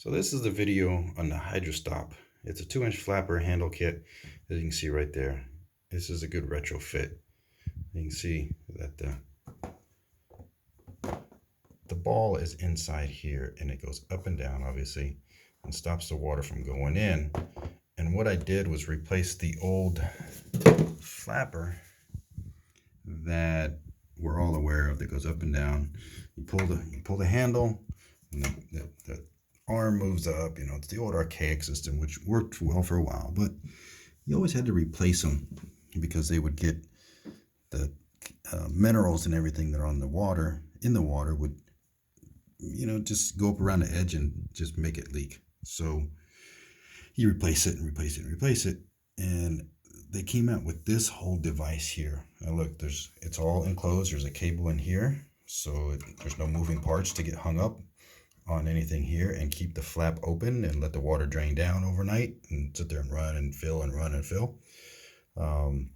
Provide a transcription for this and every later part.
So this is the video on the Hydrostop. It's a 2-inch flapper handle kit, as you can see right there. This is a good retrofit. You can see that the ball is inside here and it goes up and down, obviously, and stops the water from going in. And what I did was replace the old flapper that we're all aware of that goes up and down. You pull the handle, and the arm moves up. You know, it's the old archaic system, which worked well for a while, but you always had to replace them because they would get the minerals and everything that are on the water, would, you know, just go up around the edge and just make it leak. So you replace it and replace it and replace it. And they came out with this whole device here. Now look, it's all enclosed. There's a cable in here, so there's no moving parts to get hung up on anything here, and keep the flap open and let the water drain down overnight and sit there and run and fill and run and fill. And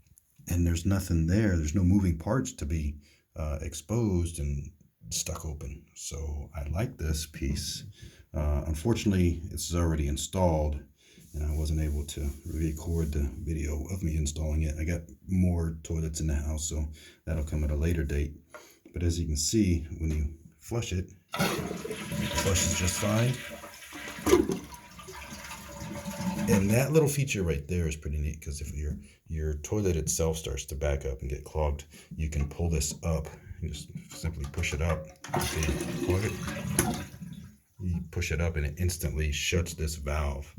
there's nothing there. There's no moving parts to be exposed and stuck open. So I like this piece. Unfortunately, it's already installed, and I wasn't able to record the video of me installing it. I got more toilets in the house, so that'll come at a later date. But as you can see, when you flush it, flushes just fine. And that little feature right there is pretty neat, because if your toilet itself starts to back up and get clogged, you can pull this up and just simply push it up. You push it up and it instantly shuts this valve.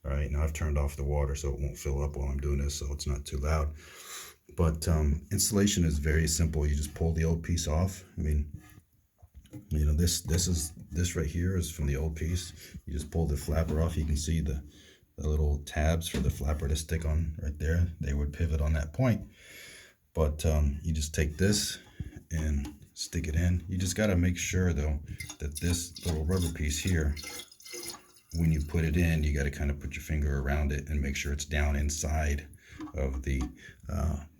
All right, now I've turned off the water so it won't fill up while I'm doing this, so it's not too loud. But installation is very simple. You just pull the old piece off. I mean, you know, this right here is from the old piece. You just pull the flapper off. You can see the little tabs for the flapper to stick on right there. They would pivot on that point. But you just take this and stick it in. You just got to make sure though that this little rubber piece here, when you put it in, you got to kind of put your finger around it and make sure it's down inside of the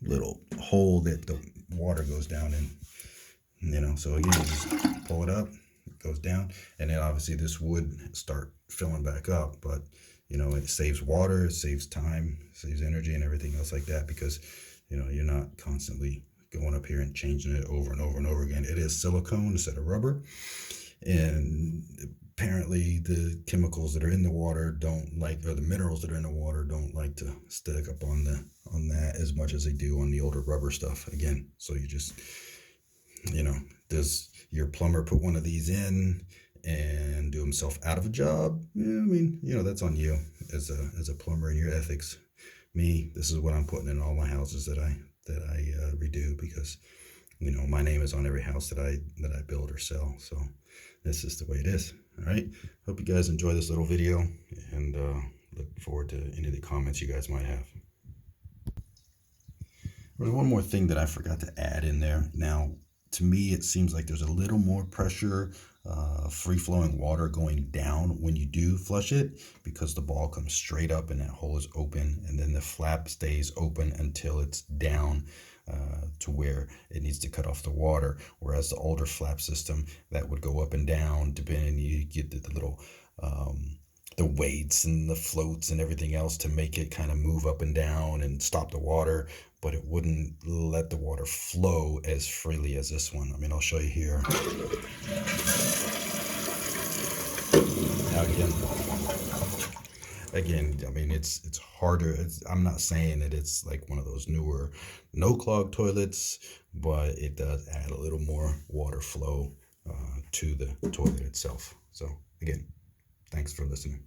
little hole that the water goes down in. You know, so again, you just pull it up, it goes down, and then obviously this would start filling back up. But you know, it saves water, it saves time, saves energy and everything else like that, because you know, you're not constantly going up here and changing it over and over and over again. It is silicone instead of rubber, and apparently the chemicals that are in the water don't like, or the minerals that are in the water don't like to stick up on that as much as they do on the older rubber stuff. Again, so you just, you know, does your plumber put one of these in and do himself out of a job? Yeah, I mean, you know, that's on you as a plumber and your ethics. Me, this is what I'm putting in all my houses that I redo, because you know, my name is on every house that I build or sell. So this is the way it is. All right, hope you guys enjoy this little video, and look forward to any of the comments you guys might have. There's one more thing that I forgot to add in there. Now, to me, it seems like there's a little more pressure, free-flowing water going down when you do flush it, because the ball comes straight up and that hole is open, and then the flap stays open until it's down to where it needs to cut off the water. Whereas the older flap system, that would go up and down, depending, you get the little the weights and the floats and everything else to make it kind of move up and down and stop the water, but it wouldn't let the water flow as freely as this one. I mean, I'll show you here. Now again, I mean, it's harder. I'm not saying that it's like one of those newer no clog toilets, but it does add a little more water flow to the toilet itself. So again, thanks for listening.